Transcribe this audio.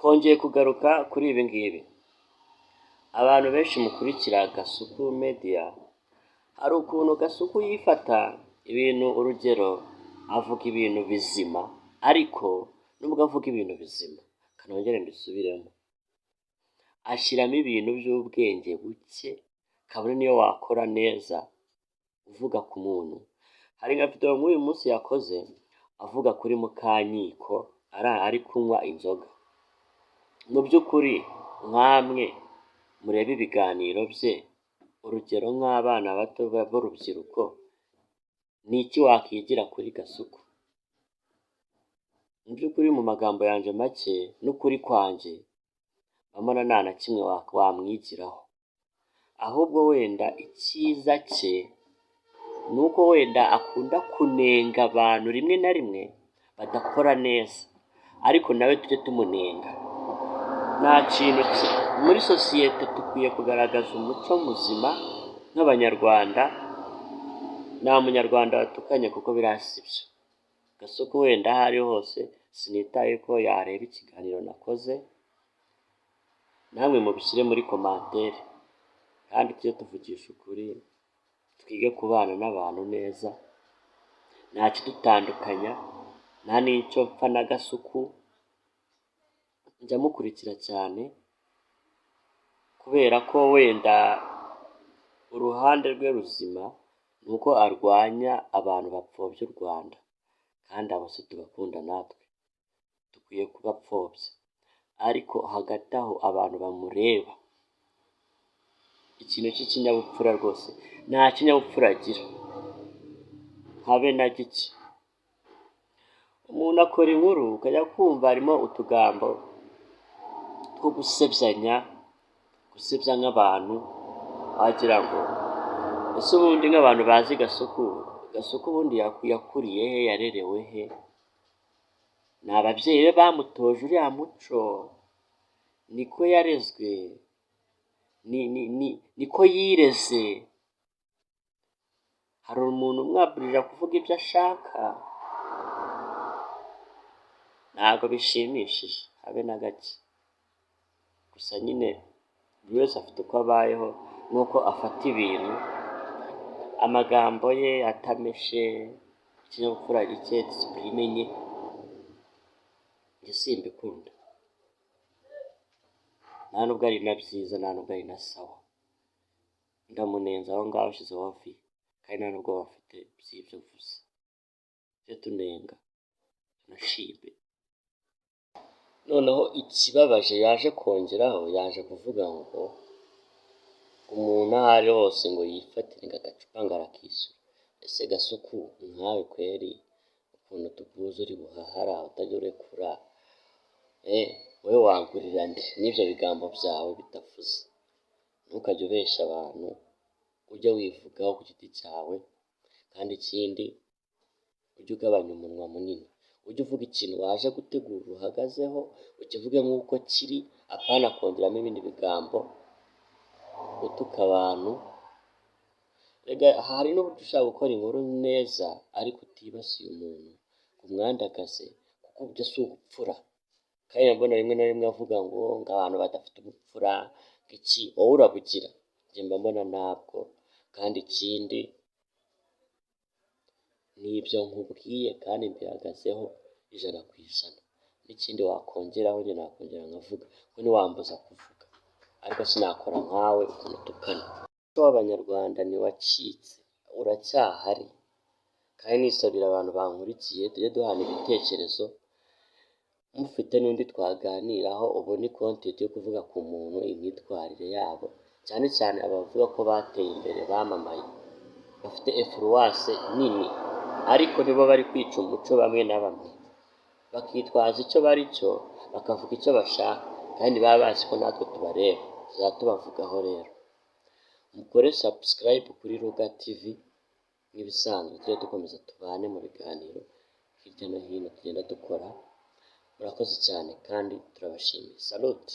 Twongeye kugaruka kuri ibi ngibi. Abantu benshi mukurikira Gasuku Media, hari ukuntu Gasuku yifata ibintu, urugero avuga ibintu bizima, ariko nubwo avuga ibintu bizima, kanongere mbisubiremo, ashyiramo ibintu by'ubwenge buke, kabone niyo wakora neza uvuga ku muntu. Hari nka video nk'uyu munsi yakoze avuga kuri Mukanyiko ari kunywa inzoga. Mu by'ukuri nkamwe murebe ibiganiro bye, urugero nk'abana bato b'urubyiruko, ni iki wakwigira kuri Gasuku? Mu by'ukuri mu magambo yanjye make n'ukuri kwanjye, mbona nta na kimwe wamwigiraho, ahubwo wenda icyiza cye ni uko wenda akunda kunenga abantu rimwe na rimwe badakora neza, ariko nawe tujye tumunenga. Nta kintu cye muri sosiyete, dukwiye kugaragaza umuco muzima nk'abanyarwanda. Nta munyarwanda watukanye kuko birasibye. Gasuku wenda aho ari hose sinitaye ko yareba ikiganiro nakoze, namwe mubishyire muri komantere, kandi tujye tuvugisha ukuri, twige kubana n'abantu neza. Nta kidutandukanya, nta n'icyo mpfa na Gasuku. Njya mukurikira cyane kubera ko wenda uruhande rwe ruzima ni uko arwanya abantu bapfobya u Rwanda, kandi abo si tubakunda, natwe dukwiye kubapfobya. Ariko hagati aho abantu bamureba, ikintu cy'ikinyabupfura rwose nta kinyabupfura agira, habe na gike. Umuntu akora inkuru ukajya kumva harimo utugambo two gusebya nk'abantu, wagira ngo ese ubundi nk'abantu bazi Gasuku ubundi yakuriye he, yarerewe he? Ni ababyeyi be bamutoje uriya muco? Niko yarezwe? niko yireze? Hari umuntu umwaburira kuvuga ibyo ashaka? Ntabwo bishimishije habe na gake. Gusa nyine buri wese afite uko abayeho nuko afata ibintu, amagambo ye atameshe, ikinyabupfura gike, disipurine nke, njye simbikunda. Nta nubwo ari na byiza, nta nubwo ari na sawa. Ndamunenza aho ngaho ushyizeho vi, kandi nta nubwo bafite by'ibyo mvuze. Tujye tunenga, tunashime. Noneho ikibabaje yaje kongeraho, yaje kuvuga ngo umuntu aho ari hose ngo yifatire agacupa ngo arakishyura. Ese Gasuku nkawe kweri ukuntu tukuzi uri buhahara utajya urekura, wowe wangurira nde n'ibyo bigambo byawe bitavuze? Ntukajye ubeshya abantu, ujye wivugaho ku giti cyawe. Kandi ikindi, ujye ugabanya umunwa munini, ujye uvuga ikintu waje gutegura uhagazeho, ukivuge nk'uko kiri, apana kongeramo ibindi bigambo utuka abantu. Rega hari n'uburyo ushaka gukora inkuru neza ariko utibasiye umuntu umwandagaze, kuko ibyo si ubupfura. Kandi mbona rimwe na rimwe avuga ngo abantu badafite ubupfura iki, wowe urabugira? Njye mba mbona ntabwo. Kandi ikindi, n'ibyo nkubwiye kandi mbihagazeho ijana%. N'ikindi wakongeraho njye nakongera nkavuga, ko ntiwambuza kuvuga, ariko sinakora nkawe ukuntu utukana. Umuco w'abanyarwanda ntiwacitse, uracyahari. Kandi nisabira abantu bankurikiye, tujye duhana ibitekerezo. Mufite n'undi twaganiraho, ubu ni content yo kuvuga ku muntu, imyitwarire yabo, cyane cyane abavuga ko bateye imbere, bamamaye, bafite influence nini, ariko nibo bari kwica umuco bamwe na bamwe. Bakitwaza icyo bari cyo, bakavuga icyo bashaka, kandi baba bazi ko natwe tubareba. Tuzajya tubavugaho rero. Mukore subscribe kuri Ruga TV, nk'ibisanzwe tujye dukomeza tubane mu biganiro hirya no hino tugenda dukora. Murakoze cyane kandi turabashimiye. Salute.